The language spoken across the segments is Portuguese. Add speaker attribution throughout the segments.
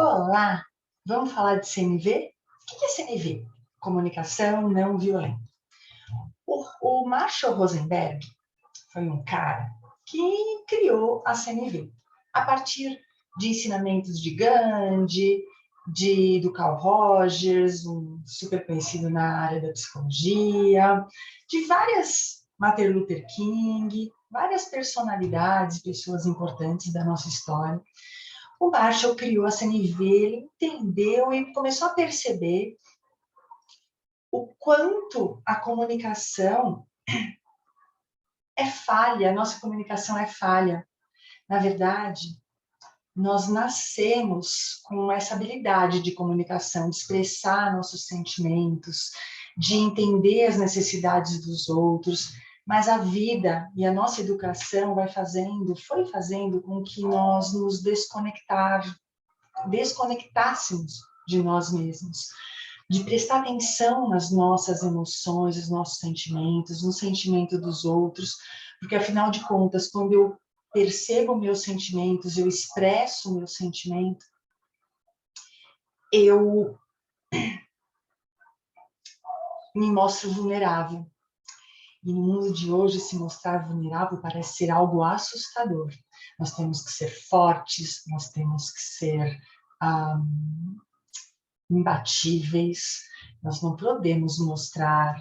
Speaker 1: Olá, vamos falar de CNV? O que é CNV? Comunicação não violenta. O Marshall Rosenberg foi um cara que criou a CNV a partir de ensinamentos de Gandhi, do Carl Rogers, um super conhecido na área da psicologia, de Martin Luther King, várias personalidades, pessoas importantes da nossa história. O Marshall criou a CNV, ele entendeu e começou a perceber o quanto a comunicação é falha, a nossa comunicação é falha. Na verdade, nós nascemos com essa habilidade de comunicação, de expressar nossos sentimentos, de entender as necessidades dos outros, mas a vida e a nossa educação foi fazendo com que nós nos desconectássemos de nós mesmos, de prestar atenção nas nossas emoções, nos nossos sentimentos, no sentimento dos outros, porque afinal de contas, quando eu percebo meus sentimentos, eu expresso o meu sentimento, eu me mostro vulnerável. E no mundo de hoje, se mostrar vulnerável parece ser algo assustador. Nós temos que ser fortes, nós temos que ser imbatíveis, nós não podemos mostrar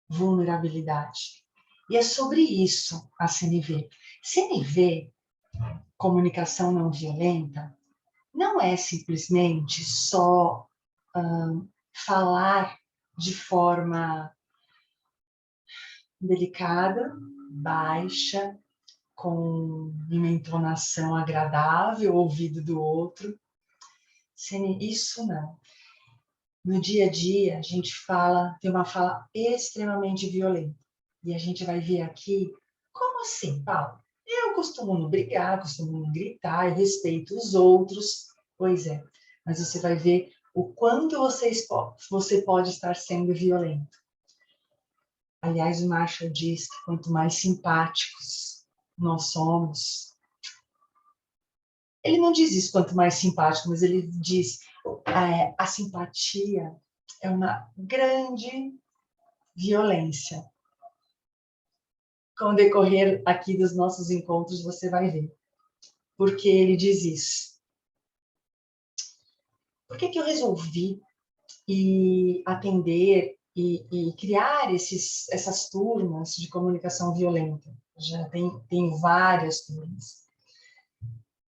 Speaker 1: vulnerabilidade. E é sobre isso a CNV. CNV, comunicação não violenta, não é simplesmente só falar de forma delicada, baixa, com uma entonação agradável ao ouvido do outro. Isso não. No dia a dia, a gente tem uma fala extremamente violenta. E a gente vai ver aqui, como assim, Paulo? Eu costumo não brigar, costumo não gritar, eu respeito os outros. Pois é, mas você vai ver o quanto você pode estar sendo violento. Aliás, o Marshall diz que quanto mais simpáticos nós somos, ele não diz isso quanto mais simpático, mas ele diz a simpatia é uma grande violência. Com o decorrer aqui dos nossos encontros, você vai ver. Porque ele diz isso. Por que eu resolvi atender e criar essas turmas de comunicação violenta? Já tem várias turmas.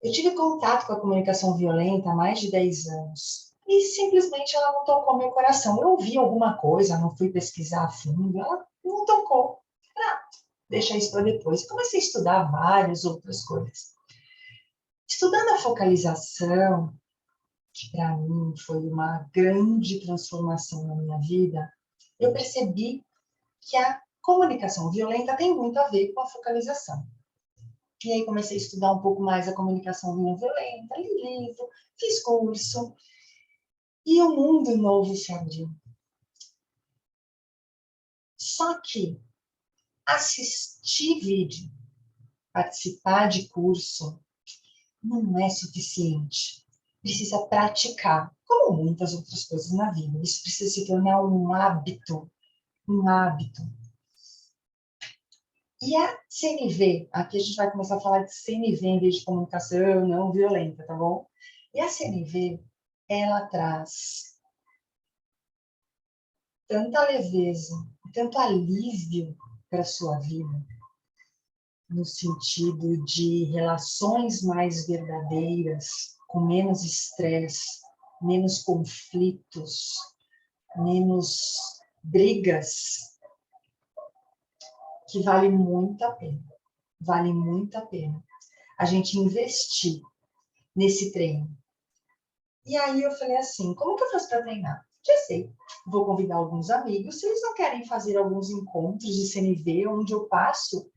Speaker 1: Eu tive contato com a comunicação violenta há mais de 10 anos. E simplesmente ela não tocou meu coração. Eu ouvi alguma coisa, não fui pesquisar a fundo, ela não tocou. Deixa isso para depois. Comecei a estudar várias outras coisas. Estudando a focalização, que para mim foi uma grande transformação na minha vida, eu percebi que a comunicação violenta tem muito a ver com a focalização. E aí comecei a estudar um pouco mais a comunicação não violenta, li livro, fiz curso, e um mundo novo se abriu. Só que assistir vídeo, participar de curso, não é suficiente. Precisa praticar, como muitas outras coisas na vida. Isso precisa se tornar um hábito. Um hábito. E a CNV, aqui a gente vai começar a falar de CNV em vez de comunicação não violenta, tá bom? E a CNV, ela traz tanta leveza, tanto alívio para a sua vida, no sentido de relações mais verdadeiras, com menos estresse, menos conflitos, menos brigas, que vale muito a pena. Vale muito a pena a gente investir nesse treino. E aí eu falei assim, como que eu faço para treinar? Já sei, vou convidar alguns amigos, se eles não querem fazer alguns encontros de CNV, onde eu passo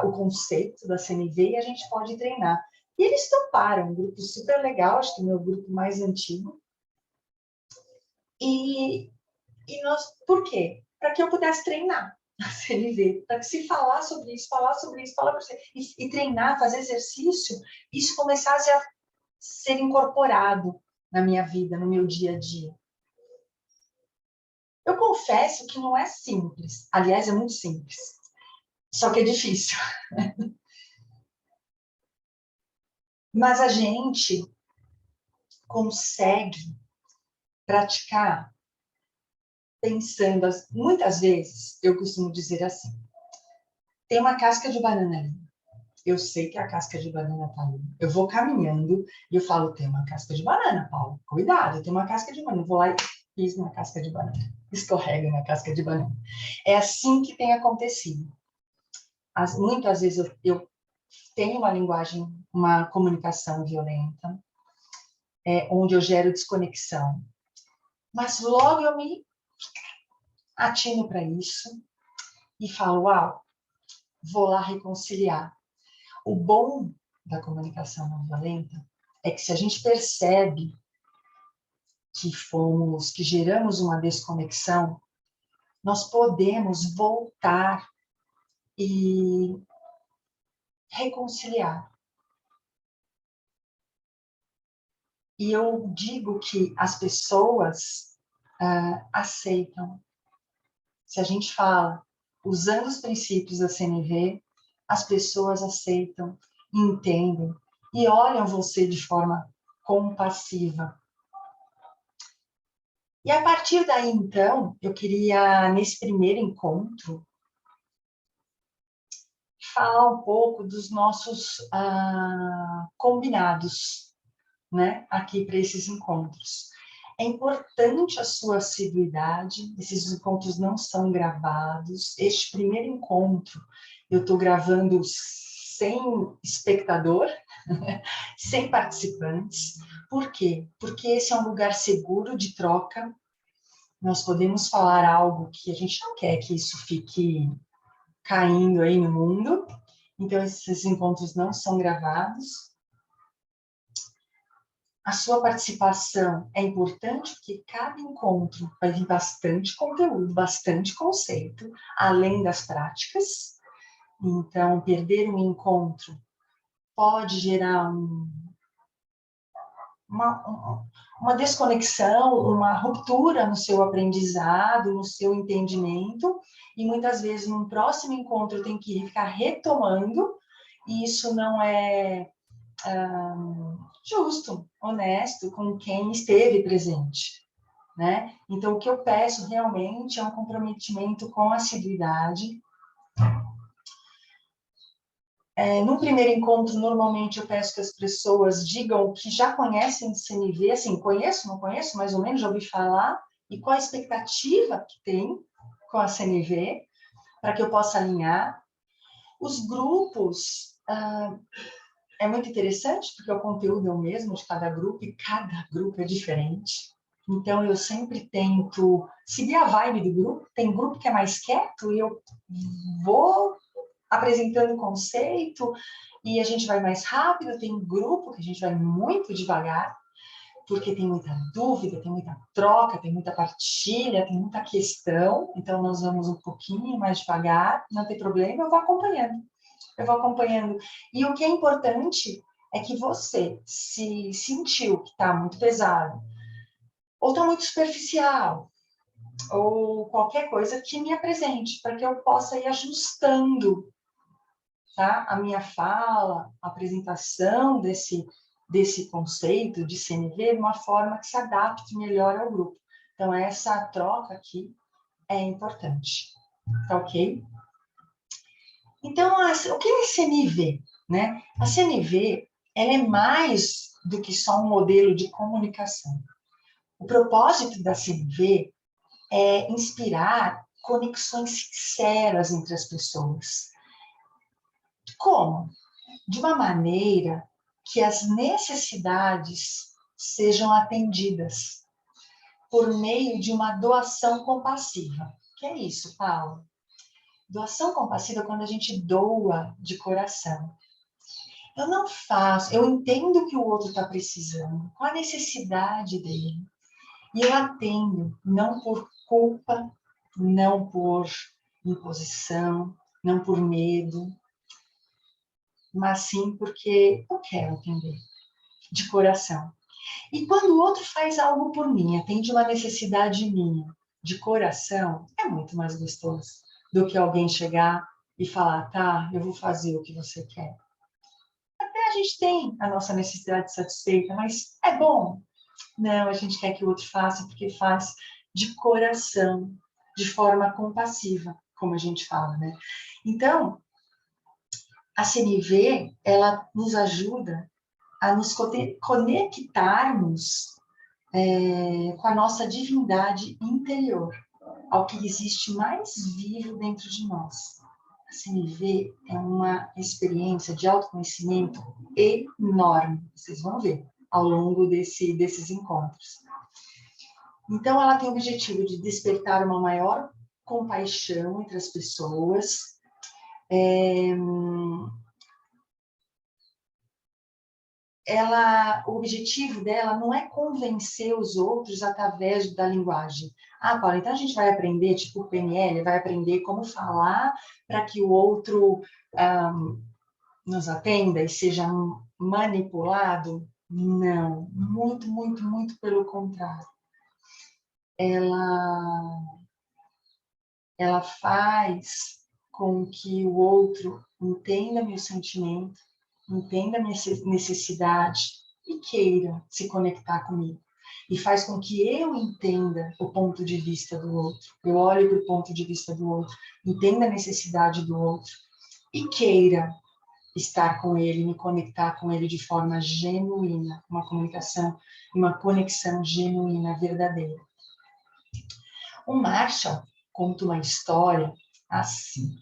Speaker 1: o conceito da CNV e a gente pode treinar. E eles toparam, um grupo super legal, acho que é o meu grupo mais antigo. Por quê? Para que eu pudesse treinar a CNV, para que se falar sobre isso, e treinar, fazer exercício, isso começasse a ser incorporado na minha vida, no meu dia a dia. Eu confesso que não é simples. Aliás, é muito simples. Só que é difícil. Mas a gente consegue praticar pensando, muitas vezes, eu costumo dizer assim, tem uma casca de banana ali. Eu sei que a casca de banana tá ali. Eu vou caminhando e eu falo, tem uma casca de banana, Paulo. Cuidado, tem uma casca de banana. Eu vou lá e piso na casca de banana. Escorrega na casca de banana. É assim que tem acontecido. Muitas vezes eu tenho uma linguagem, uma comunicação violenta, onde eu gero desconexão. Mas logo eu me atino para isso e falo, uau, vou lá reconciliar. O bom da comunicação não violenta é que se a gente percebe que geramos uma desconexão, nós podemos voltar e reconciliar. E eu digo que as pessoas aceitam. Se a gente fala usando os princípios da CNV, as pessoas aceitam, entendem e olham você de forma compassiva. E a partir daí, então, eu queria, nesse primeiro encontro, falar um pouco dos nossos combinados, né, aqui para esses encontros. É importante a sua assiduidade, esses encontros não são gravados. Este primeiro encontro, eu estou gravando sem espectador, sem participantes. Por quê? Porque esse é um lugar seguro de troca. Nós podemos falar algo que a gente não quer que isso fique caindo aí no mundo. Então, esses encontros não são gravados. A sua participação é importante porque cada encontro vai vir bastante conteúdo, bastante conceito, além das práticas. Então, perder um encontro pode gerar uma desconexão, uma ruptura no seu aprendizado, no seu entendimento, e muitas vezes, num próximo encontro, eu tenho que ficar retomando, e isso não é justo, honesto com quem esteve presente, né? Então, o que eu peço realmente é um comprometimento com a assiduidade. No primeiro encontro, normalmente eu peço que as pessoas digam que já conhecem de CNV, assim, conheço, não conheço, mais ou menos, já ouvi falar, e qual a expectativa que tem com a CNV, para que eu possa alinhar. Os grupos, é muito interessante, porque o conteúdo é o mesmo de cada grupo, e cada grupo é diferente. Então, eu sempre tento seguir a vibe do grupo. Tem grupo que é mais quieto, e eu vou apresentando o conceito, e a gente vai mais rápido. Tem grupo que a gente vai muito devagar, porque tem muita dúvida, tem muita troca, tem muita partilha, tem muita questão. Então, nós vamos um pouquinho mais devagar, não tem problema, eu vou acompanhando. Eu vou acompanhando. E o que é importante é que você, se sentiu que está muito pesado, ou está muito superficial, ou qualquer coisa, que me apresente, para que eu possa ir ajustando, tá? A minha fala, a apresentação desse conceito de CNV de uma forma que se adapte melhor ao grupo. Então, essa troca aqui é importante, tá ok? Então, o que é CNV? Né? A CNV ela é mais do que só um modelo de comunicação. O propósito da CNV é inspirar conexões sinceras entre as pessoas. Como? De uma maneira que as necessidades sejam atendidas por meio de uma doação compassiva. O que é isso, Paulo? Doação compassiva é quando a gente doa de coração. Eu não faço, eu entendo que o outro está precisando, qual a necessidade dele, e eu atendo, não por culpa, não por imposição, não por medo, mas sim porque eu quero atender. de coração. E quando o outro faz algo por mim, atende uma necessidade minha, de coração, é muito mais gostoso do que alguém chegar e falar, tá, eu vou fazer o que você quer. Até a gente tem a nossa necessidade satisfeita, mas é bom. Não, a gente quer que o outro faça porque faz de coração, de forma compassiva, como a gente fala, né? Então, a CNV, ela nos ajuda a nos conectarmos com a nossa divindade interior, ao que existe mais vivo dentro de nós. A CNV é uma experiência de autoconhecimento enorme, vocês vão ver ao longo desses encontros. Então, ela tem o objetivo de despertar uma maior compaixão entre as pessoas, o objetivo dela não é convencer os outros através da linguagem. Ah, Paula, então a gente vai aprender, tipo o PNL, vai aprender como falar para que o outro nos atenda e seja manipulado? Não, muito, muito, muito pelo contrário. Ela faz com que o outro entenda meu sentimento, entenda minha necessidade e queira se conectar comigo. E faz com que eu entenda o ponto de vista do outro. Eu olhe para o ponto de vista do outro, entenda a necessidade do outro e queira estar com ele, me conectar com ele de forma genuína, uma conexão genuína, verdadeira. O Marshall conta uma história assim.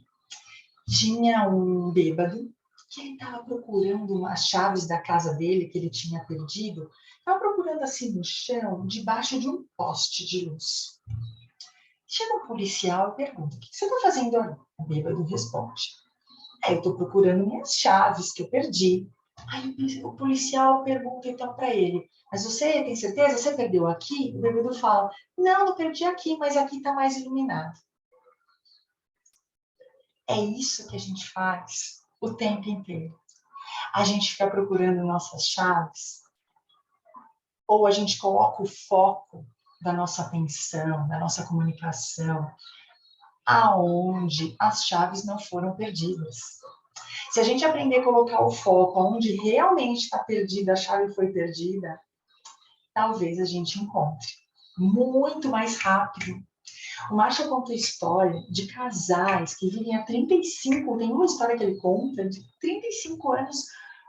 Speaker 1: Tinha um bêbado que ele estava procurando as chaves da casa dele que ele tinha perdido, estava procurando assim no chão, debaixo de um poste de luz. Chega um policial e pergunta, o que você está fazendo ali? O bêbado responde, eu estou procurando minhas chaves que eu perdi. Aí o policial pergunta então para ele, mas você tem certeza? Você perdeu aqui? O bêbado fala, não perdi aqui, mas aqui está mais iluminado. É isso que a gente faz o tempo inteiro. A gente fica procurando nossas chaves, ou a gente coloca o foco da nossa atenção, da nossa comunicação, aonde as chaves não foram perdidas. Se a gente aprender a colocar o foco onde realmente está perdida, a chave foi perdida, talvez a gente encontre muito mais rápido. O Marshall conta a história de casais que vivem há 35, tem uma história que ele conta, de 35 anos,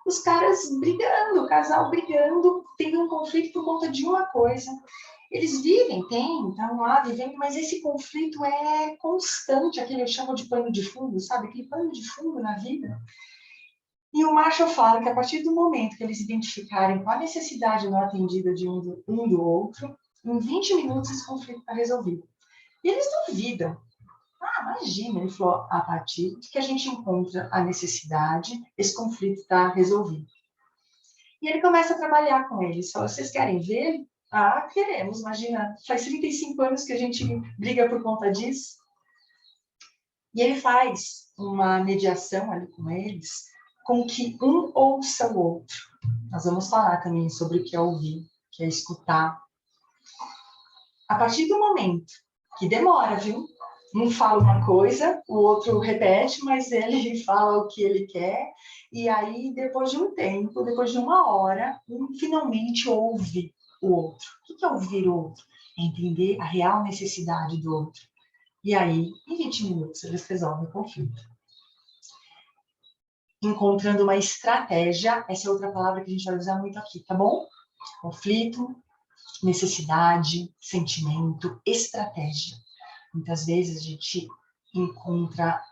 Speaker 1: os caras brigando, o casal brigando, tendo um conflito por conta de uma coisa. Eles vivem, estão lá vivendo, mas esse conflito é constante, aquele eu chamo de pano de fundo, sabe? Aquele pano de fundo na vida. E o Marshall fala que a partir do momento que eles identificarem qual a necessidade não atendida de um do outro, em 20 minutos esse conflito está resolvido. E eles duvidam. Imagina, ele falou, a partir de que a gente encontra a necessidade, esse conflito está resolvido. E ele começa a trabalhar com eles. Fala, vocês querem ver? Queremos, imagina. Faz 35 anos que a gente briga por conta disso. E ele faz uma mediação ali com eles, com que um ouça o outro. Nós vamos falar também sobre o que é ouvir, que é escutar. A partir do momento que demora, viu? Um fala uma coisa, o outro repete, mas ele fala o que ele quer, e aí, depois de um tempo, depois de uma hora, um finalmente ouve o outro. O que é ouvir o outro? É entender a real necessidade do outro. E aí, em 20 minutos, eles resolvem o conflito. Encontrando uma estratégia, essa é outra palavra que a gente vai usar muito aqui, tá bom? Conflito, necessidade, sentimento, estratégia. Muitas vezes a gente encontra,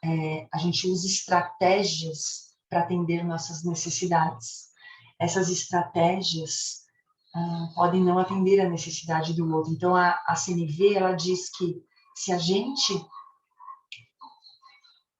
Speaker 1: a gente usa estratégias para atender nossas necessidades. Essas estratégias podem não atender a necessidade do outro. Então, a CNV, ela diz que se a gente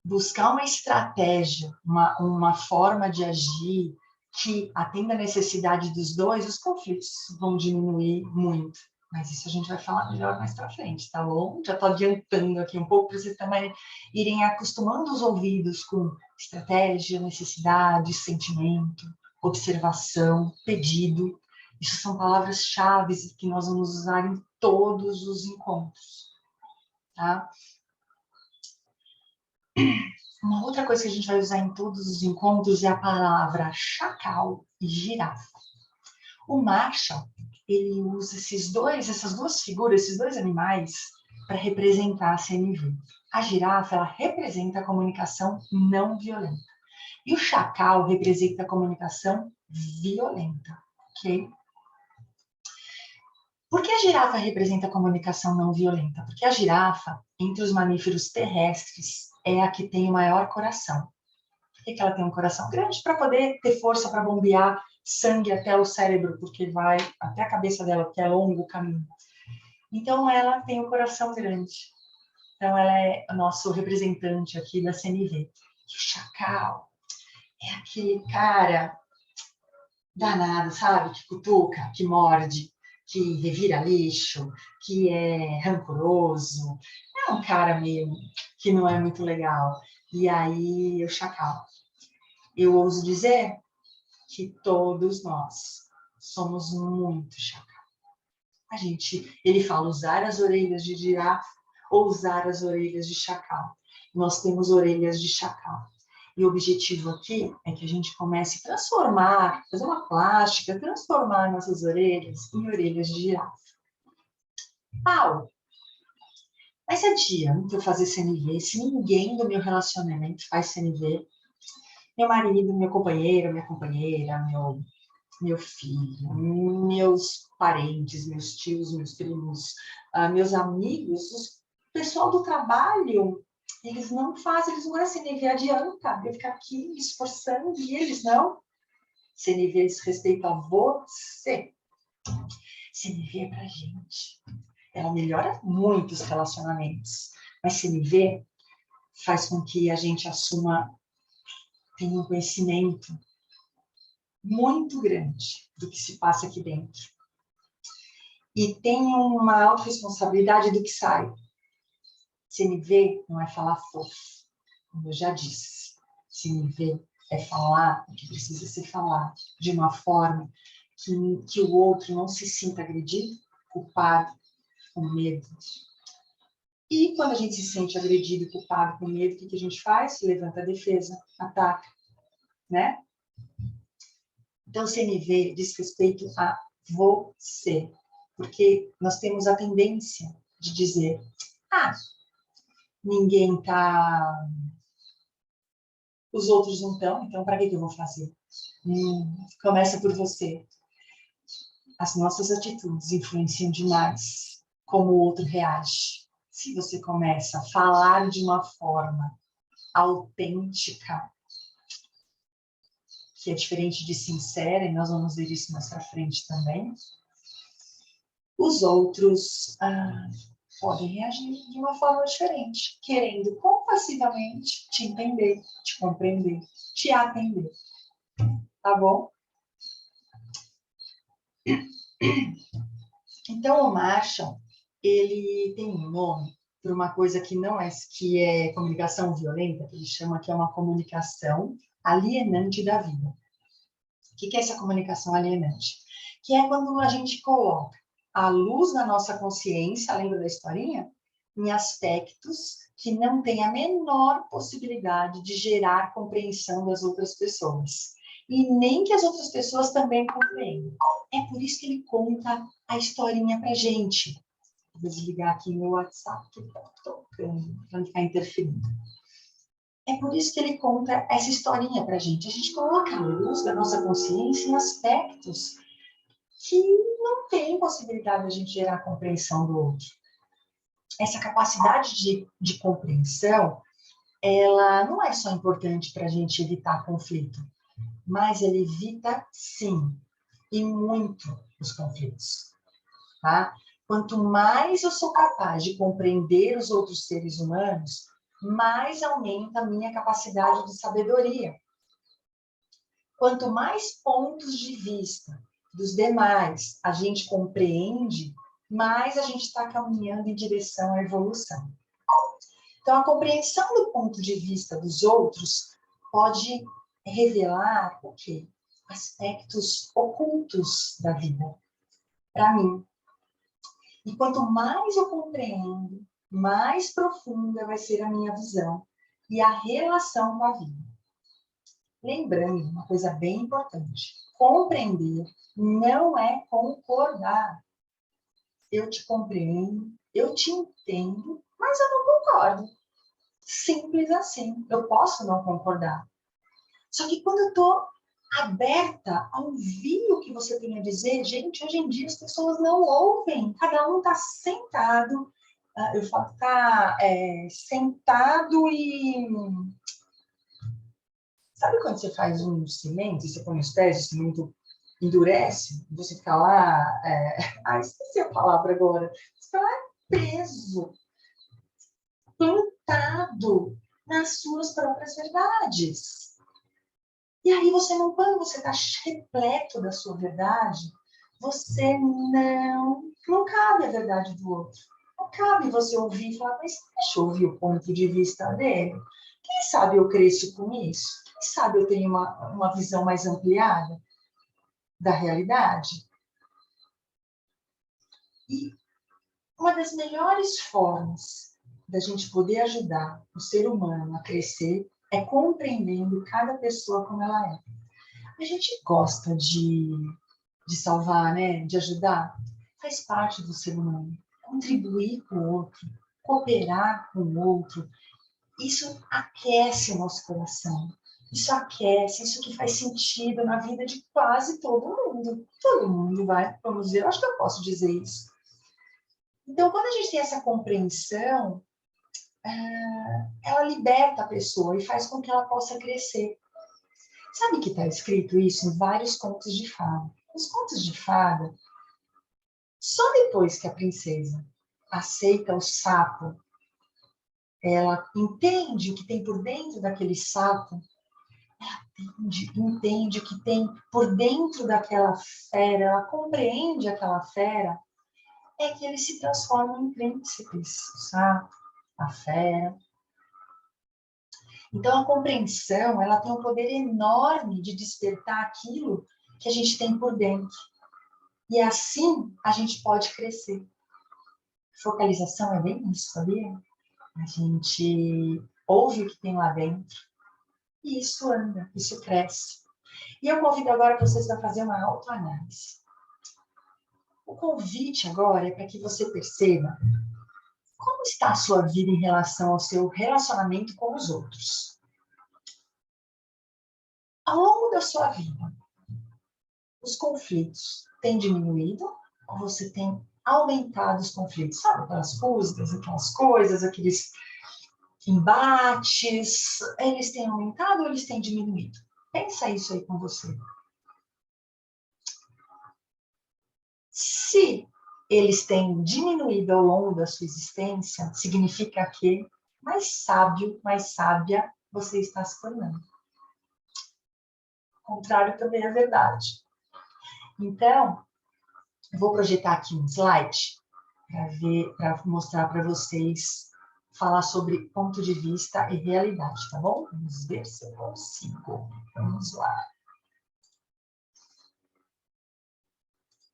Speaker 1: buscar uma estratégia, uma forma de agir que atenda a necessidade dos dois, os conflitos vão diminuir muito. Mas isso a gente vai falar melhor mais para frente, tá bom? Já estou adiantando aqui um pouco para vocês também irem acostumando os ouvidos com estratégia, necessidade, sentimento, observação, pedido. Isso são palavras-chave que nós vamos usar em todos os encontros, tá? Uma outra coisa que a gente vai usar em todos os encontros é a palavra chacal e girafa. O Marshall, ele usa essas duas figuras, esses dois animais, para representar a CNV. A girafa, ela representa a comunicação não violenta. E o chacal representa a comunicação violenta, ok? Por que a girafa representa a comunicação não violenta? Porque a girafa, entre os mamíferos terrestres, é a que tem o maior coração. Por que ela tem um coração grande? Para poder ter força para bombear sangue até o cérebro, porque vai até a cabeça dela, porque é longo o caminho. Então, ela tem um coração grande. Então, ela é o nosso representante aqui da CNV. E o chacal é aquele cara danado, sabe? Que cutuca, que morde, que revira lixo, que é rancoroso. É um cara meio que não é muito legal. E aí, o chacal. Eu ouso dizer que todos nós somos muito chacal. Ele fala usar as orelhas de girafa ou usar as orelhas de chacal. Nós temos orelhas de chacal. E o objetivo aqui é que a gente comece a transformar, fazer uma plástica, transformar nossas orelhas em orelhas de girafa. Paulo, mas adianta eu fazer CNV se ninguém do meu relacionamento faz CNV? Meu marido, meu companheiro, minha companheira, meu filho, meus parentes, meus tios, meus primos, meus amigos, o pessoal do trabalho, eles não fazem, eles não é CNV, adianta eu ficar aqui me esforçando e eles não. CNV diz respeito a você. CNV é pra gente. Ela melhora muito os relacionamentos, mas CNV faz com que a gente tenha um conhecimento muito grande do que se passa aqui dentro. E tenha uma autorresponsabilidade do que sai. CNV não é falar fofo, como eu já disse. CNV é falar o que precisa ser falado, de uma forma que o outro não se sinta agredido, culpado, com medo. E quando a gente se sente agredido, culpado, com medo, o que a gente faz? Levanta a defesa, ataca, né? Então, CNV diz respeito a você, porque nós temos a tendência de dizer, ninguém tá, os outros não estão, então para que eu vou fazer? Começa por você. As nossas atitudes influenciam demais como o outro reage. Se você começa a falar de uma forma autêntica, que é diferente de sincera, e nós vamos ver isso mais para frente também, os outros podem reagir de uma forma diferente, querendo compassivamente te entender, te compreender, te atender. Tá bom? Então, o Marshall, ele tem um nome por uma coisa que é comunicação violenta, que ele chama que é uma comunicação alienante da vida. O que é essa comunicação alienante? Que é quando a gente coloca a luz na nossa consciência, lembra da historinha? Em aspectos que não têm a menor possibilidade de gerar compreensão das outras pessoas. E nem que as outras pessoas também compreendam. É por isso que ele conta a historinha pra gente. Vou desligar aqui meu WhatsApp, que tá tocando, para não ficar interferindo. É por isso que ele conta essa historinha pra gente. A gente coloca a luz da nossa consciência em aspectos que não tem possibilidade de a gente gerar compreensão do outro. Essa capacidade de compreensão, ela não é só importante para a gente evitar conflito, mas ela evita, sim, e muito os conflitos. Tá? Quanto mais eu sou capaz de compreender os outros seres humanos, mais aumenta a minha capacidade de sabedoria. Quanto mais pontos de vista dos demais a gente compreende, mais a gente está caminhando em direção à evolução. Então, a compreensão do ponto de vista dos outros pode revelar o quê? aspectos ocultos da vida, para mim. E quanto mais eu compreendo, mais profunda vai ser a minha visão e a relação com a vida. Lembrando uma coisa bem importante: compreender não é concordar. Eu te compreendo, eu te entendo, mas eu não concordo. Simples assim. Eu posso não concordar. Só que quando eu estou aberta a ouvir o que você tem a dizer, gente, hoje em dia as pessoas não ouvem. Cada um está sentado. Eu falo que está sentado e... Sabe quando você faz um cimento, você põe os pés, o cimento endurece, você fica lá... esqueci a palavra agora. Você fica lá preso, plantado nas suas próprias verdades. E aí você não, quando você está repleto da sua verdade, você não cabe a verdade do outro. Não cabe você ouvir e falar, mas deixa eu ouvir o ponto de vista dele. Quem sabe eu cresço com isso? Quem sabe eu tenho uma visão mais ampliada da realidade? E uma das melhores formas da gente poder ajudar o ser humano a crescer é compreendendo cada pessoa como ela é. A gente gosta de salvar, né? De ajudar. Faz parte do ser humano. Contribuir com o outro, cooperar com o outro, isso aquece o nosso coração. Isso aquece, isso que faz sentido na vida de quase todo mundo. Todo mundo vai, vamos dizer, eu acho que eu posso dizer isso. Então, quando a gente tem essa compreensão, ela liberta a pessoa e faz com que ela possa crescer. Sabe que está escrito isso em vários contos de fada? Os contos de fada, só depois que a princesa aceita o sapo, ela entende o que tem por dentro daquele sapo, ela entende o que tem por dentro daquela fera, ela compreende aquela fera, é que eles se transformam em príncipes, o sapo, a fera. Então, a compreensão, ela tem um poder enorme de despertar aquilo que a gente tem por dentro. E assim, a gente pode crescer. Focalização é bem isso, sabia? A gente ouve o que tem lá dentro e isso anda, isso cresce. E eu convido agora vocês a fazer uma autoanálise. O convite agora é para que você perceba como está a sua vida em relação ao seu relacionamento com os outros. Ao longo da sua vida, os conflitos têm diminuído ou você tem aumentado os conflitos? Sabe, aquelas fusgas, aquelas coisas, aqueles embates, eles têm aumentado ou eles têm diminuído? Pensa isso aí com você. Se eles têm diminuído ao longo da sua existência, significa que mais sábio, mais sábia você está se tornando. O contrário também é verdade. Então, eu vou projetar aqui um slide para mostrar para vocês, falar sobre ponto de vista e realidade, tá bom? Vamos ver se eu consigo. Vamos lá.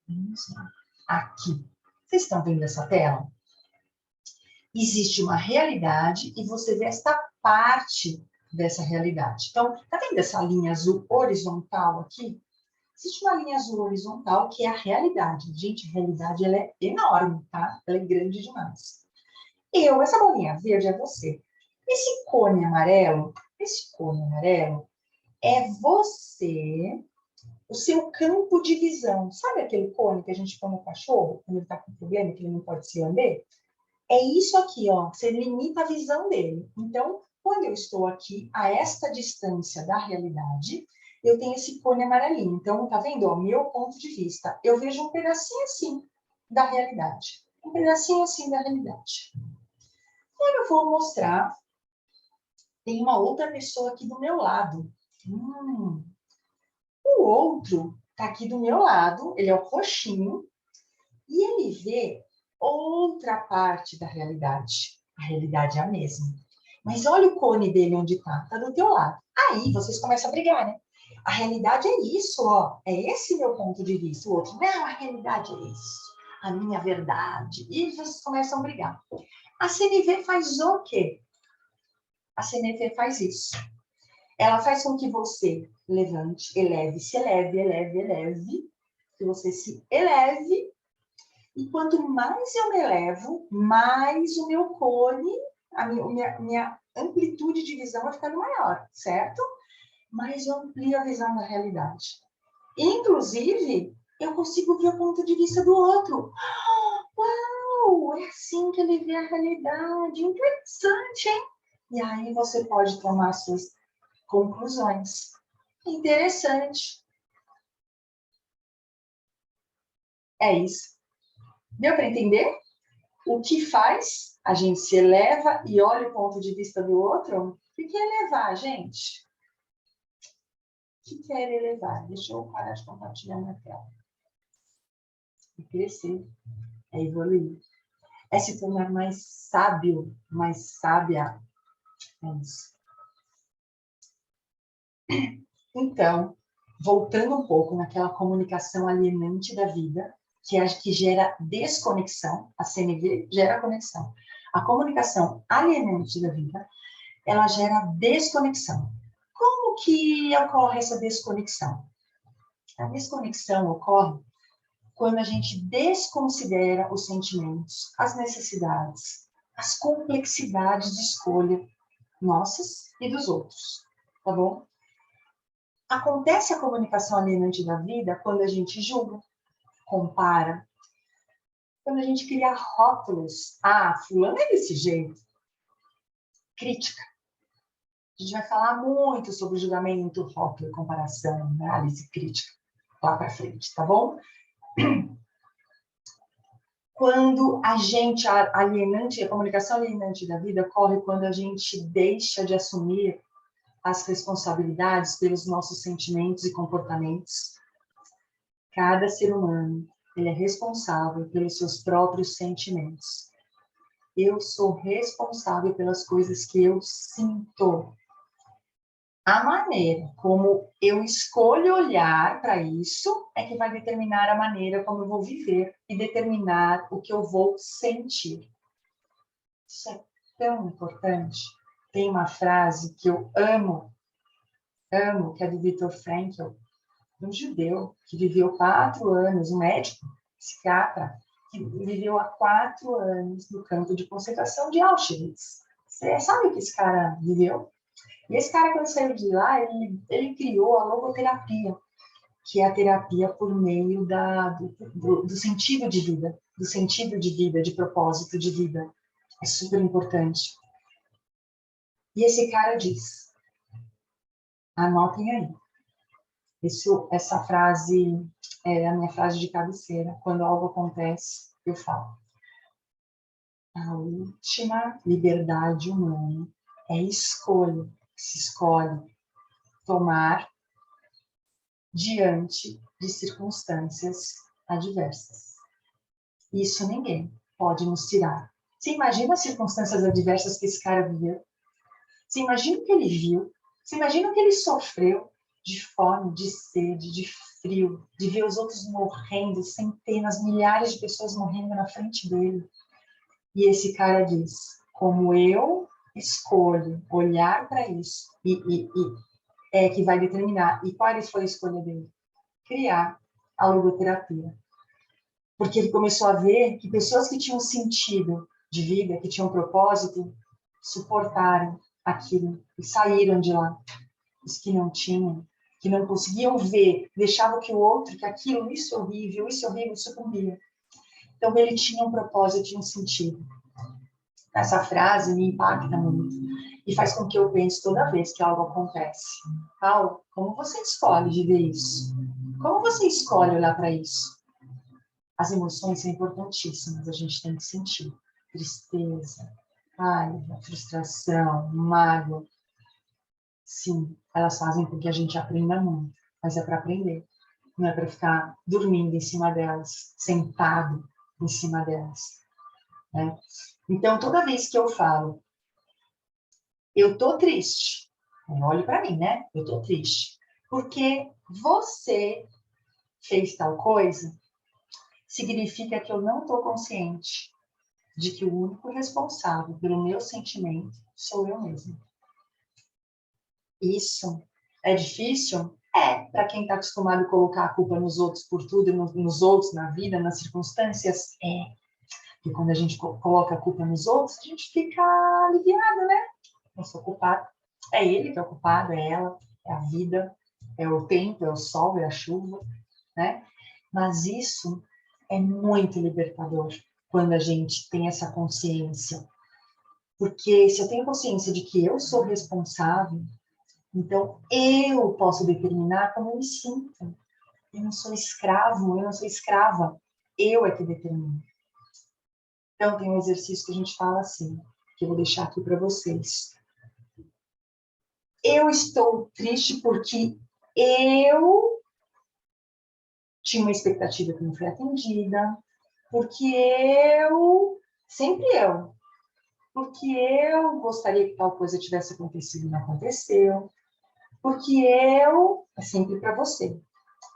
Speaker 1: Vamos lá. Aqui. Vocês estão vendo essa tela? Existe uma realidade e você vê esta parte dessa realidade. Então, tá vendo essa linha azul horizontal aqui? Existe uma linha azul horizontal que é a realidade. Gente, a realidade ela é enorme, tá? Ela é grande demais. Essa bolinha verde é você. Esse cone amarelo é você, o seu campo de visão. Sabe aquele cone que a gente põe no cachorro, quando ele está com problema, que ele não pode se lamber? É isso aqui, ó. Você limita a visão dele. Então, quando eu estou aqui, a esta distância da realidade, eu tenho esse cone amarelinho. Então, tá vendo? Ó, meu ponto de vista. Eu vejo um pedacinho assim da realidade. Um pedacinho assim da realidade. Agora eu vou mostrar. Tem uma outra pessoa aqui do meu lado. O outro tá aqui do meu lado. Ele é o roxinho. E ele vê outra parte da realidade. A realidade é a mesma. Mas olha o cone dele onde tá. Tá do teu lado. Aí vocês começam a brigar, né? A realidade é isso, ó. É esse meu ponto de vista. O outro, não, a realidade é isso. A minha verdade. E vocês começam a brigar. A CNV faz o quê? A CNV faz isso. Ela faz com que você levante, eleve, se eleve, eleve, eleve. Que você se eleve. E quanto mais eu me elevo, mais o meu cone, a minha amplitude de visão vai ficando maior, certo? Mais eu amplio a visão da realidade. Inclusive, eu consigo ver o ponto de vista do outro. Uau! É assim que ele vê a realidade. Interessante, hein? E aí você pode tomar suas conclusões. Interessante. É isso. Deu para entender? O que faz? A gente se eleva e olha o ponto de vista do outro? O que é elevar, gente? O que é elevar? Deixa eu parar de compartilhar minha tela. É crescer, é evoluir, é se tornar mais sábio, mais sábia. É isso. Então, voltando um pouco naquela comunicação alienante da vida, que é a que gera desconexão, a CNV gera conexão. A comunicação alienante da vida, ela gera desconexão. Como que ocorre essa desconexão? A desconexão ocorre quando a gente desconsidera os sentimentos, as necessidades, as complexidades de escolha nossas e dos outros, tá bom? Acontece a comunicação alienante da vida quando a gente julga, compara, quando a gente cria rótulos. Ah, fulano é desse jeito. Crítica. A gente vai falar muito sobre julgamento, rótulo, comparação, análise crítica lá para frente, tá bom? Quando a gente, a comunicação alienante da vida ocorre quando a gente deixa de assumir as responsabilidades pelos nossos sentimentos e comportamentos. Cada ser humano, ele é responsável pelos seus próprios sentimentos. Eu sou responsável pelas coisas que eu sinto. A maneira como eu escolho olhar para isso é que vai determinar a maneira como eu vou viver e determinar o que eu vou sentir. Isso é tão importante. Tem uma frase que eu amo, que é do Viktor Frankl, um judeu que viveu 4 anos, um médico, psiquiatra, que viveu há 4 anos no campo de concentração de Auschwitz. Você sabe o que esse cara viveu? E esse cara, quando saiu de lá, ele criou a logoterapia, que é a terapia por meio do sentido de vida, de propósito de vida. É super importante. E esse cara diz, anotem aí, essa frase é a minha frase de cabeceira. Quando algo acontece, eu falo. A última liberdade humana é escolha, se escolhe tomar diante de circunstâncias adversas. Isso ninguém pode nos tirar. Você imagina as circunstâncias adversas que esse cara viveu? Você imagina o que ele viu? Você imagina o que ele sofreu de fome, de sede, de frio, de ver os outros morrendo, centenas, milhares de pessoas morrendo na frente dele? E esse cara diz, como eu escolho olhar para isso, e é que vai determinar. E qual foi a escolha dele? Criar a logoterapia. Porque ele começou a ver que pessoas que tinham sentido de vida, que tinham propósito, suportaram aquilo e saíram de lá. Os que não tinham, que não conseguiam ver, deixavam que o outro, que aquilo, isso horrível, sucumbia. Então ele tinha um propósito, tinha um sentido. Essa frase me impacta muito e faz com que eu pense toda vez que algo acontece. Paulo, como você escolhe viver isso? Como você escolhe olhar para isso? As emoções são importantíssimas, a gente tem que sentir. Tristeza, raiva, frustração, mágoa. Sim, elas fazem com que a gente aprenda muito, mas é para aprender. Não é para ficar dormindo em cima delas, sentado em cima delas. Né? Então, toda vez que eu falo, eu tô triste, olhe para mim, né? Eu tô triste. Porque você fez tal coisa, significa que eu não estou consciente de que o único responsável pelo meu sentimento sou eu mesmo. Isso é difícil? É, para quem está acostumado a colocar a culpa nos outros por tudo, nos outros, na vida, nas circunstâncias, é. Porque quando a gente coloca a culpa nos outros, a gente fica aliviado, né? Não sou culpado. É ele que é o culpado, é ela, é a vida, é o tempo, é o sol, é a chuva, né? Mas isso é muito libertador quando a gente tem essa consciência. Porque se eu tenho consciência de que eu sou responsável, então eu posso determinar como eu me sinto. Eu não sou escravo, eu não sou escrava. Eu é que determino. Então tem um exercício que a gente fala assim, que eu vou deixar aqui para vocês. Eu estou triste porque eu tinha uma expectativa que não foi atendida, porque sempre eu, porque eu gostaria que tal coisa tivesse acontecido e não aconteceu, porque é sempre para você.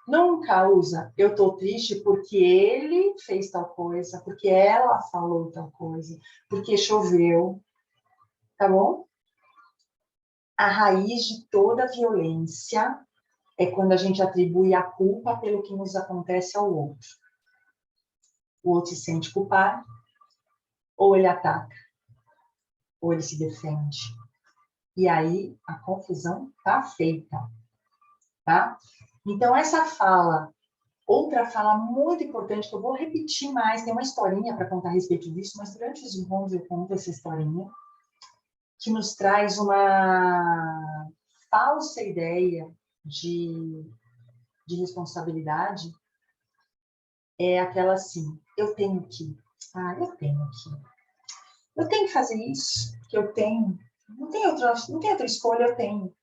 Speaker 1: Nunca usa, eu estou triste porque ele fez tal coisa, porque ela falou tal coisa, porque choveu, tá bom? A raiz de toda violência é quando a gente atribui a culpa pelo que nos acontece ao outro. O outro se sente culpado, ou ele ataca, ou ele se defende. E aí a confusão está feita, tá? Então essa fala, outra fala muito importante que eu vou repetir mais, tem uma historinha para contar a respeito disso, mas durante os encontros eu conto essa historinha, que nos traz uma falsa ideia de responsabilidade, é aquela assim, eu tenho que, eu tenho que fazer isso, que eu tenho, não tem outra escolha, eu tenho.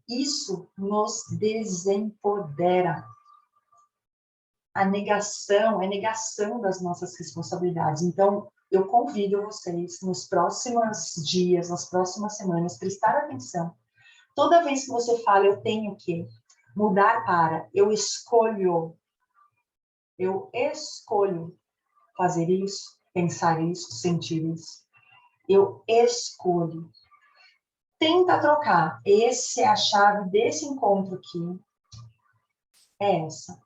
Speaker 1: Isso nos desempodera. A negação, é negação das nossas responsabilidades. Então, eu convido vocês, nos próximos dias, nas próximas semanas, prestar atenção. Toda vez que você fala, eu tenho que mudar para, eu escolho fazer isso, pensar isso, sentir isso. Eu escolho. Tenta trocar. Essa é a chave desse encontro aqui. É essa.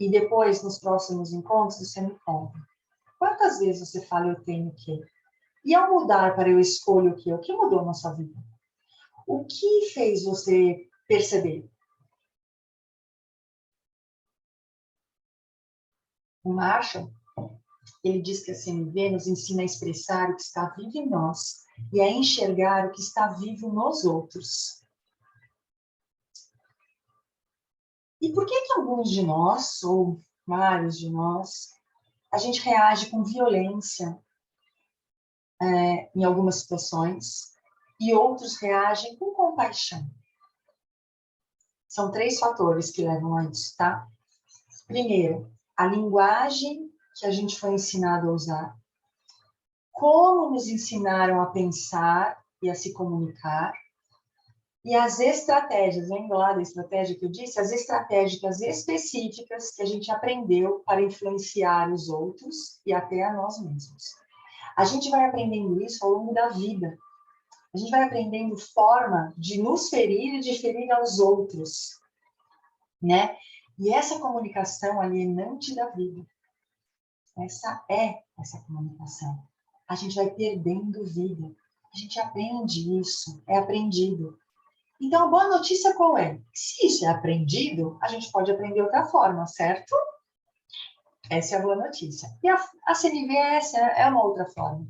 Speaker 1: E depois, nos próximos encontros, você me conta. Quantas vezes você fala, eu tenho que? E ao mudar para eu escolho o que mudou na sua vida? O que fez você perceber? O Marshall, ele diz que a CNV nos ensina a expressar o que está vivo em nós e a enxergar o que está vivo nos outros. E por que alguns de nós, ou vários de nós, a gente reage com violência em algumas situações e outros reagem com compaixão? São 3 fatores que levam a isso, tá? Primeiro, a linguagem que a gente foi ensinado a usar, como nos ensinaram a pensar e a se comunicar, e as estratégias, lembra lá da estratégia que eu disse? As estratégias específicas que a gente aprendeu para influenciar os outros e até a nós mesmos. A gente vai aprendendo isso ao longo da vida. A gente vai aprendendo forma de nos ferir e de ferir aos outros, né? E essa comunicação alienante da vida, essa comunicação. A gente vai perdendo vida. A gente aprende isso, é aprendido. Então, a boa notícia qual é? Se isso é aprendido, a gente pode aprender de outra forma, certo? Essa é a boa notícia. E a CNV é uma outra forma,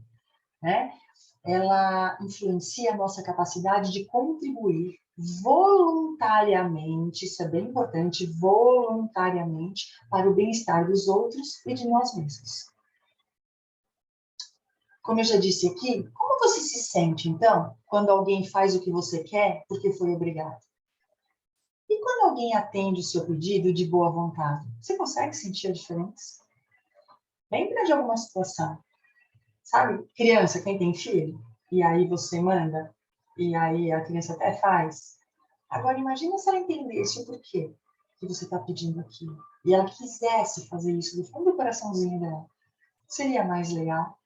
Speaker 1: né? Ela influencia a nossa capacidade de contribuir voluntariamente, isso é bem importante, voluntariamente, para o bem-estar dos outros e de nós mesmos. Como eu já disse aqui, como você se sente, então, quando alguém faz o que você quer porque foi obrigado? E quando alguém atende o seu pedido de boa vontade, você consegue sentir a diferença? Lembra de alguma situação? Sabe, criança, quem tem filho, e aí você manda, e aí a criança até faz. Agora, imagina se ela entendesse o porquê que você está pedindo aquilo. E ela quisesse fazer isso do fundo do coraçãozinho dela. Seria mais legal?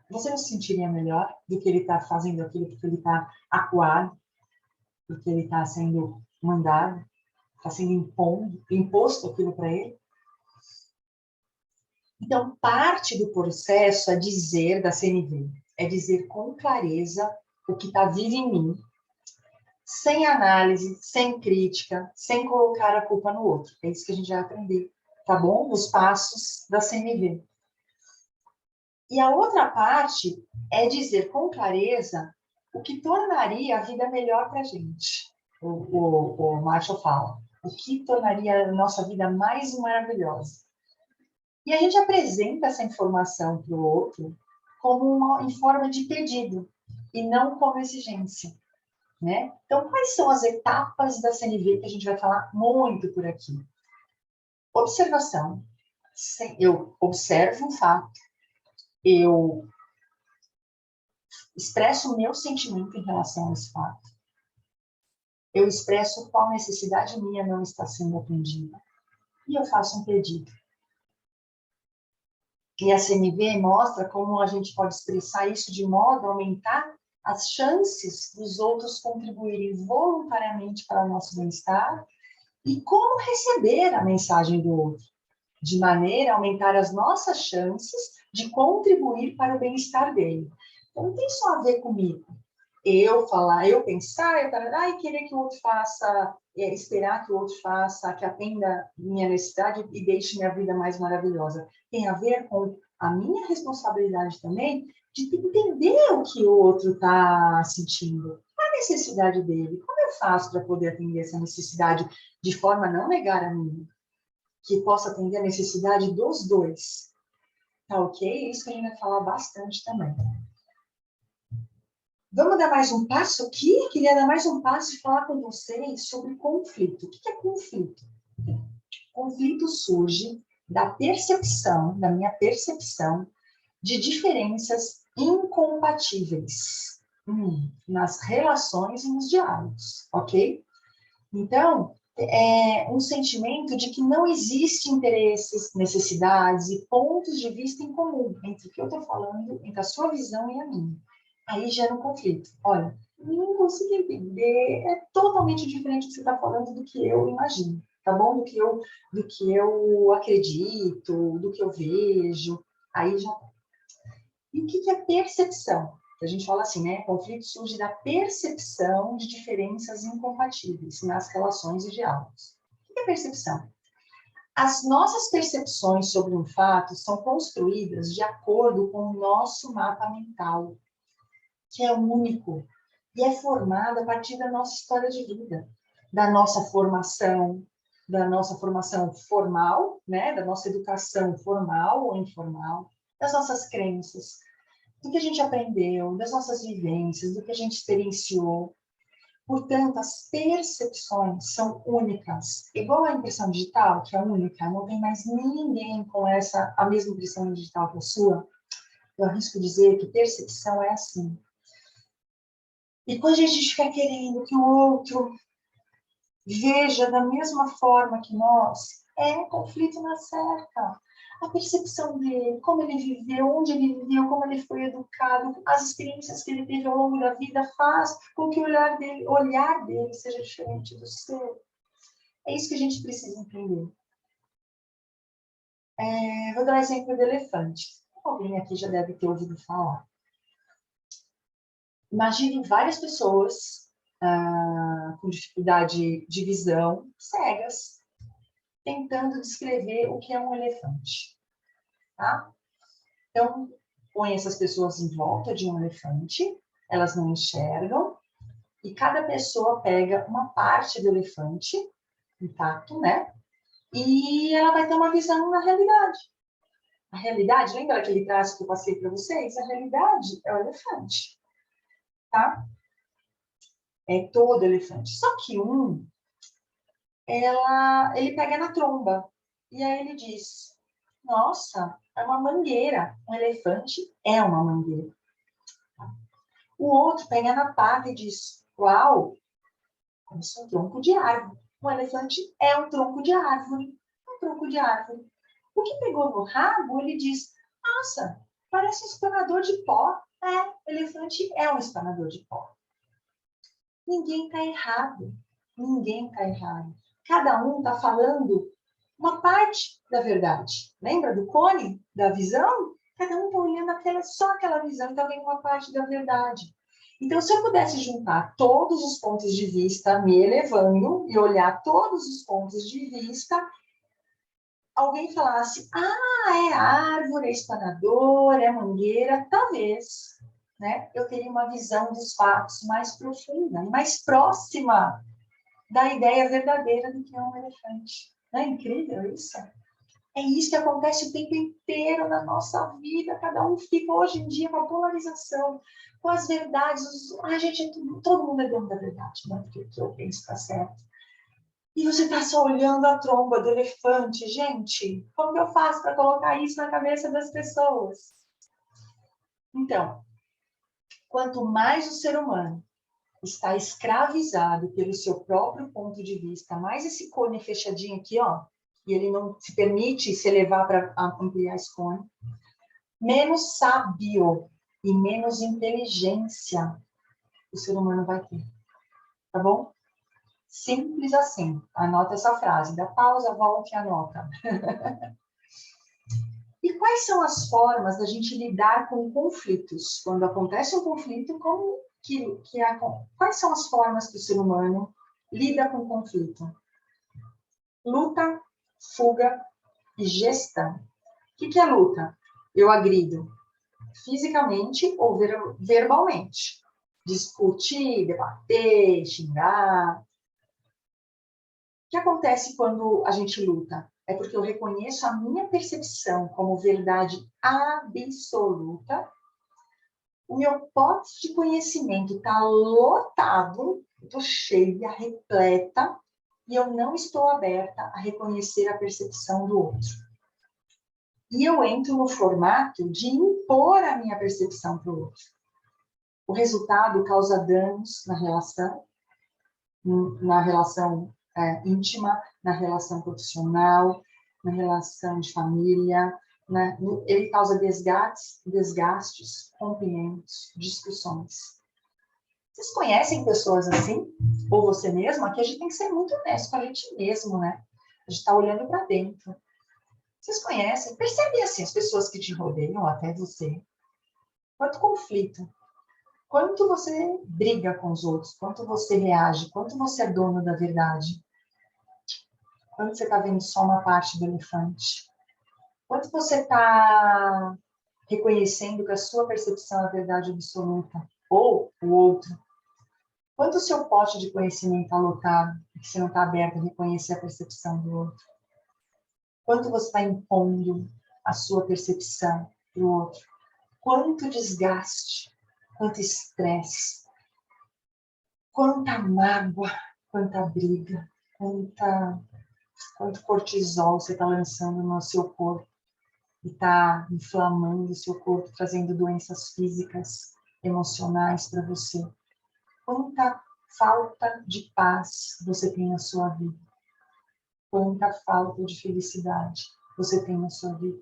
Speaker 1: Você não se sentiria melhor do que ele está fazendo aquilo porque ele está acuado, porque ele está sendo mandado, está sendo imposto aquilo para ele? Então, parte do processo é dizer, da CNV, é dizer com clareza o que está vivo em mim, sem análise, sem crítica, sem colocar a culpa no outro. É isso que a gente vai aprender, tá bom? Nos passos da CNV. E a outra parte é dizer com clareza o que tornaria a vida melhor para a gente. O Marshall fala. O que tornaria a nossa vida mais maravilhosa. E a gente apresenta essa informação para o outro como em forma de pedido e não como exigência. Né? Então, quais são as etapas da CNV que a gente vai falar muito por aqui? Observação. Eu observo um fato, eu expresso o meu sentimento em relação a esse fato, eu expresso qual necessidade minha não está sendo atendida e eu faço um pedido. E a CNV mostra como a gente pode expressar isso de modo a aumentar as chances dos outros contribuírem voluntariamente para o nosso bem-estar e como receber a mensagem do outro, de maneira a aumentar as nossas chances de contribuir para o bem-estar dele. Então, não tem só a ver comigo. Eu falar, eu pensar, eu tarar, e querer que o outro faça, esperar que o outro faça, que atenda minha necessidade e deixe minha vida mais maravilhosa. Tem a ver com a minha responsabilidade também de entender o que o outro está sentindo, a necessidade dele. Como eu faço para poder atender essa necessidade de forma a não negar a minha? Que possa atender a necessidade dos dois. Tá ok? Isso que a gente vai falar bastante também. Vamos dar mais um passo aqui? Queria dar mais um passo e falar com vocês sobre conflito. O que é conflito? Conflito surge da percepção, da minha percepção, de diferenças incompatíveis nas relações e nos diálogos, ok? Então, é um sentimento de que não existe interesses, necessidades e pontos de vista em comum entre o que eu estou falando, entre a sua visão e a minha. Aí gera um conflito. Olha, não consigo entender, é totalmente diferente do que você está falando do que eu imagino, tá bom? Do que eu acredito, do que eu vejo. Aí já. E o que é percepção? A gente fala assim, né? Conflito surge da percepção de diferenças incompatíveis nas relações e diálogos. O que é percepção? As nossas percepções sobre um fato são construídas de acordo com o nosso mapa mental, que é único e é formado a partir da nossa história de vida, da nossa formação formal, né? Da nossa educação formal ou informal, das nossas crenças, do que a gente aprendeu, das nossas vivências, do que a gente experienciou. Portanto, as percepções são únicas. Igual a impressão digital, que é única, não tem mais ninguém com a mesma impressão digital que a sua. Eu arrisco dizer que percepção é assim. E quando a gente fica querendo que o outro veja da mesma forma que nós, é conflito na certa. A percepção dele, como ele viveu, onde ele viveu, como ele foi educado, as experiências que ele teve ao longo da vida faz com que o olhar dele seja diferente do seu. É isso que a gente precisa entender. Vou dar um exemplo do elefante. Alguém aqui já deve ter ouvido falar. Imagine várias pessoas com dificuldade de visão, cegas, tentando descrever o que é um elefante. Tá? Então, põe essas pessoas em volta de um elefante, elas não enxergam, e cada pessoa pega uma parte do elefante, intacto, né? E ela vai ter uma visão na realidade. A realidade, lembra aquele traço que eu passei para vocês? A realidade é o elefante, tá? É todo elefante. Só que ele pega na tromba. E aí ele diz, nossa, é uma mangueira. Um elefante é uma mangueira. O outro pega na pata e diz, uau, como se um tronco de árvore. Um elefante é um tronco de árvore. Um tronco de árvore. O que pegou no rabo, ele diz, nossa, parece um espanador de pó. Elefante é um espanador de pó. Ninguém está errado. Ninguém está errado. Cada um está falando uma parte da verdade. Lembra do cone, da visão? Cada um está olhando só aquela visão e está vendo uma parte da verdade. Então, se eu pudesse juntar todos os pontos de vista, me elevando e olhar todos os pontos de vista, alguém falasse, é árvore, é espanador, é mangueira, talvez, né? Eu teria uma visão dos fatos mais profunda, mais próxima da ideia verdadeira do que é um elefante. Não é incrível isso? É isso que acontece o tempo inteiro na nossa vida. Cada um fica hoje em dia com a polarização, com as verdades. Gente, todo mundo é dono da verdade, não é porque o que eu penso está certo. E você está só olhando a tromba do elefante. Gente, como que eu faço para colocar isso na cabeça das pessoas? Então, quanto mais o ser humano está escravizado pelo seu próprio ponto de vista, mais esse cone fechadinho aqui, ó, e ele não se permite se elevar para ampliar esse cone, menos sábio e menos inteligência o ser humano vai ter. Tá bom? Simples assim. Anota essa frase. Dá pausa, volta e anota. E quais são as formas da gente lidar com conflitos? Quando acontece um conflito, quais são as formas que o ser humano lida com conflito? Luta, fuga e gestão. O que é luta? Eu agrido fisicamente ou verbalmente. Discutir, debater, xingar. O que acontece quando a gente luta? É porque eu reconheço a minha percepção como verdade absoluta. O meu pote de conhecimento está lotado, estou cheia, repleta, e eu não estou aberta a reconhecer a percepção do outro. E eu entro no formato de impor a minha percepção para o outro. O resultado causa danos na relação íntima, na relação profissional, na relação de família, né? Ele causa desgastes, rompimentos, discussões. Vocês conhecem pessoas assim? Ou você mesmo? Aqui a gente tem que ser muito honesto com a gente mesmo, né? A gente está olhando para dentro. Vocês conhecem? Percebe assim as pessoas que te rodeiam, até você? Quanto conflito. Quanto você briga com os outros, quanto você reage, quanto você é dono da verdade. Quanto você está vendo só uma parte do elefante. Quanto você está reconhecendo que a sua percepção é a verdade absoluta, ou o outro. Quanto o seu pote de conhecimento está lotado e que você não está aberto a reconhecer a percepção do outro. Quanto você está impondo a sua percepção para o outro. Quanto desgaste, quanto estresse, quanta mágoa, quanta briga, quanto cortisol você está lançando no seu corpo e está inflamando o seu corpo, trazendo doenças físicas, emocionais para você. Quanta falta de paz você tem na sua vida. Quanta falta de felicidade você tem na sua vida.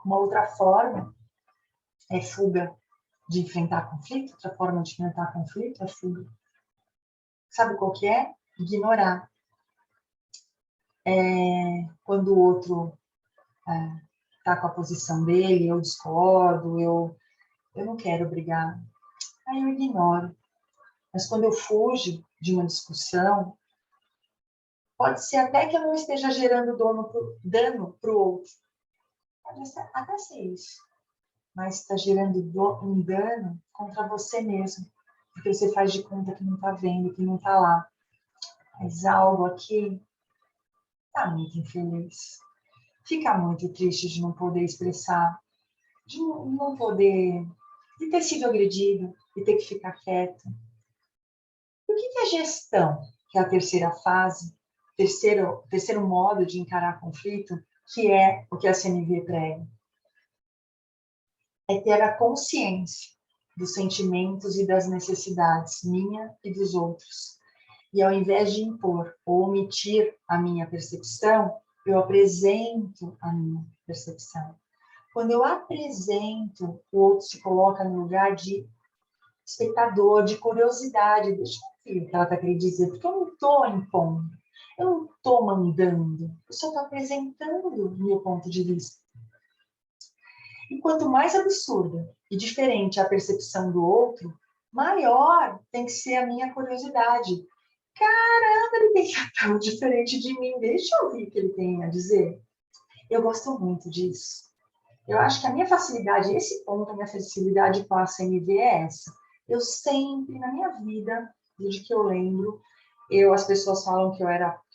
Speaker 1: Uma outra forma é fuga de enfrentar conflito. Outra forma de enfrentar conflito é fuga. Sabe qual que é? Ignorar. Quando o outro está com a posição dele, eu discordo, eu não quero brigar. Aí eu ignoro. Mas quando eu fujo de uma discussão, pode ser até que eu não esteja gerando dano para o outro. Pode até ser isso. Mas está gerando um dano contra você mesmo. Porque você faz de conta que não está vendo, que não está lá. Mas algo aqui está muito infeliz. Fica muito triste de não poder expressar, de não poder, de ter sido agredido e ter que ficar quieto. E o que é gestão? Que é a terceira fase, terceiro modo de encarar conflito, que é o que a CNV prega. É ter a consciência dos sentimentos e das necessidades minha e dos outros. E ao invés de impor ou omitir a minha percepção, eu apresento a minha percepção. Quando eu apresento, o outro se coloca no lugar de espectador, de curiosidade. Deixa eu ver o que ela está querendo dizer, porque eu não estou impondo, eu não estou mandando, eu só estou apresentando o meu ponto de vista. E quanto mais absurda e diferente a percepção do outro, maior tem que ser a minha curiosidade. Caramba, ele pensa tão diferente de mim, deixa eu ouvir o que ele tem a dizer. Eu gosto muito disso. Eu acho que a minha facilidade, esse ponto, a minha facilidade com a CNV é essa. Eu sempre, na minha vida, desde que eu lembro, as pessoas falam que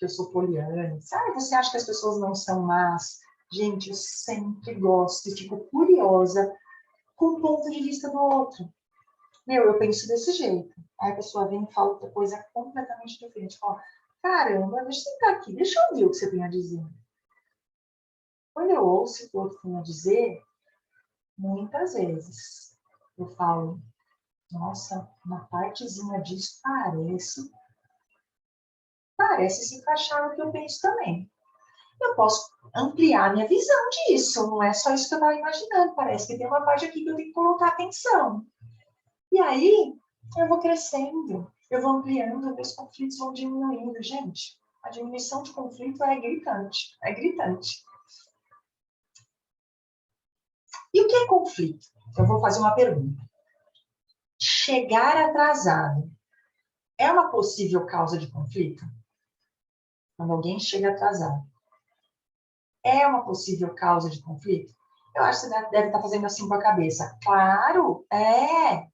Speaker 1: eu sou poliana. Ah, você acha que as pessoas não são más? Gente, eu sempre gosto e fico curiosa com o ponto de vista do outro. Eu penso desse jeito. Aí a pessoa vem e fala outra coisa completamente diferente. Fala, caramba, deixa eu sentar aqui, deixa eu ouvir o que você tem a dizer. Quando eu ouço o que o outro tem a dizer, muitas vezes eu falo, nossa, uma partezinha disso parece se encaixar no que eu penso também. Eu posso ampliar minha visão disso, não é só isso que eu estava imaginando, parece que tem uma parte aqui que eu tenho que colocar atenção. E aí, eu vou crescendo, eu vou ampliando, os conflitos vão diminuindo. Gente, a diminuição de conflito é gritante, é gritante. E o que é conflito? Eu vou fazer uma pergunta. Chegar atrasado é uma possível causa de conflito? Quando alguém chega atrasado. É uma possível causa de conflito? Eu acho que você deve estar fazendo assim com a cabeça. Claro, é.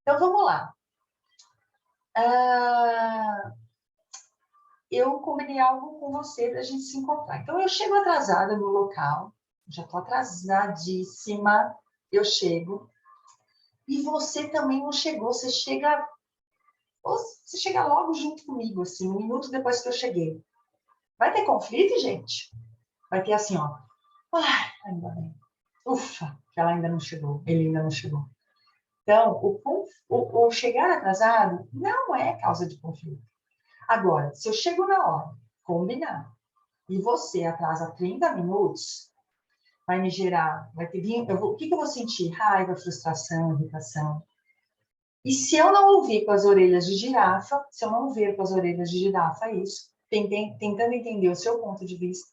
Speaker 1: Então, vamos lá. Eu combinei algo com você para a gente se encontrar. Então, eu chego atrasada no local, já estou atrasadíssima, eu chego, e você também não chegou, você chega logo junto comigo, assim, um minuto depois que eu cheguei. Vai ter conflito, gente? Vai ter assim, ó, ainda bem, ufa, que ela ainda não chegou, ele ainda não chegou. Então, o chegar atrasado não é causa de conflito. Agora, se eu chego na hora, combinar, e você atrasa 30 minutos, vai me gerar, o que eu vou sentir? Raiva, frustração, irritação. E se eu não ouvir com as orelhas de girafa, se eu não ver com as orelhas de girafa isso, tentando entender o seu ponto de vista,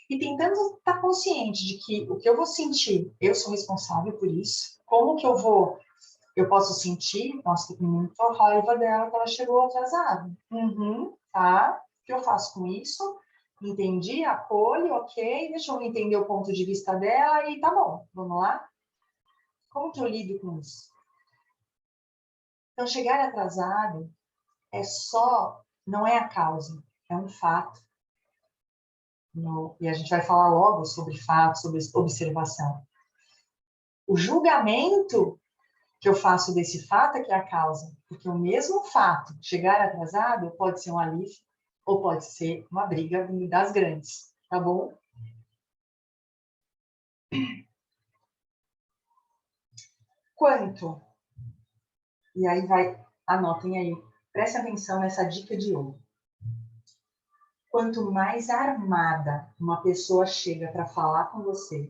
Speaker 1: e tentando estar consciente de que o que eu vou sentir, eu sou responsável por isso, como que eu posso sentir, nossa, tô com muita raiva dela que ela chegou atrasada. Tá? O que eu faço com isso? Entendi, acolho, ok, deixa eu entender o ponto de vista dela e tá bom, vamos lá? Como que eu lido com isso? Então, chegar atrasado não é a causa, é um fato. E a gente vai falar logo sobre fato, sobre observação. O julgamento que eu faço desse fato é que é a causa, porque o mesmo fato, chegar atrasado, pode ser um alívio ou pode ser uma briga das grandes, tá bom? Quanto? E aí anotem aí, prestem atenção nessa dica de ouro. Quanto mais armada uma pessoa chega para falar com você,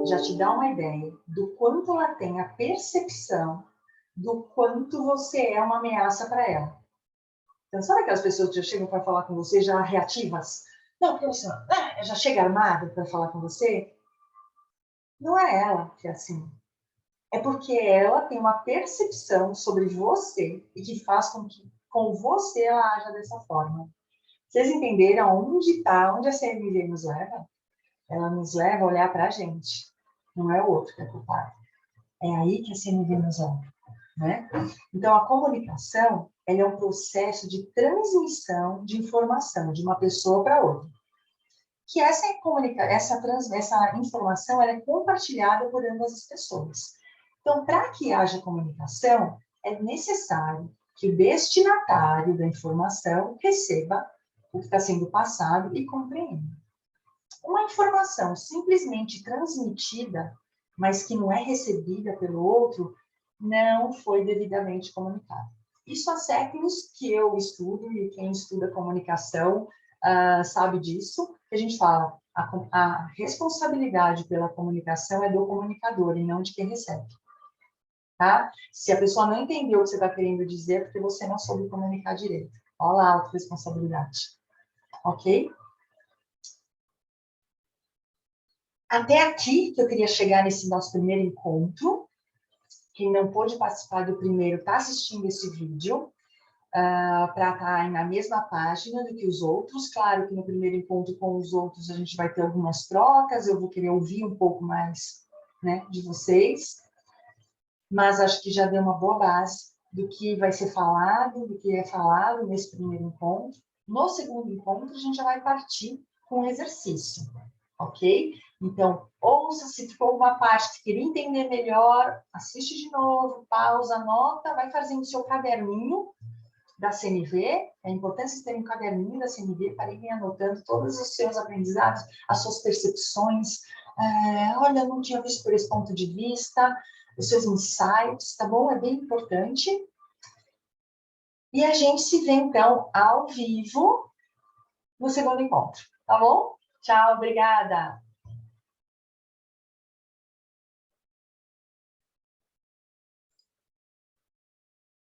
Speaker 1: já te dá uma ideia do quanto ela tem a percepção do quanto você é uma ameaça para ela. Então, sabe aquelas pessoas que já chegam para falar com você já reativas? Não, porque você já chega armada para falar com você? Não é ela que é assim. É porque ela tem uma percepção sobre você e que faz com que com você ela haja dessa forma. Vocês entenderam onde a CNV nos leva? Ela nos leva a olhar para a gente. Não é o outro que é culpado. É aí que a CNV nos leva. Né? Então, a comunicação é um processo de transmissão de informação de uma pessoa para outra. Que essa informação ela é compartilhada por ambas as pessoas. Então, para que haja comunicação, é necessário que o destinatário da informação receba o que está sendo passado e compreenda. Uma informação simplesmente transmitida, mas que não é recebida pelo outro, não foi devidamente comunicada. Isso há séculos que eu estudo, e quem estuda comunicação sabe disso, que a gente fala, a responsabilidade pela comunicação é do comunicador e não de quem recebe. Tá? Se a pessoa não entendeu o que você está querendo dizer, é porque você não soube comunicar direito. Olha lá a autorresponsabilidade. Ok? Até aqui que eu queria chegar nesse nosso primeiro encontro. Quem não pôde participar do primeiro está assistindo esse vídeo para estar na mesma página do que os outros. Claro que no primeiro encontro com os outros a gente vai ter algumas trocas, eu vou querer ouvir um pouco mais, né, de vocês, mas acho que já deu uma boa base do que vai ser falado, do que é falado nesse primeiro encontro. No segundo encontro, a gente já vai partir com um exercício, ok? Então, ouça, se ficou uma parte que queria entender melhor, assiste de novo, pausa, anota, vai fazendo o seu caderninho da CNV. É importante vocês terem um caderninho da CNV para irem anotando todos os seus aprendizados, as suas percepções. Olha, não tinha visto por esse ponto de vista, os seus insights, tá bom? É bem importante. E a gente se vê, então, ao vivo no segundo encontro, tá bom? Tchau, obrigada!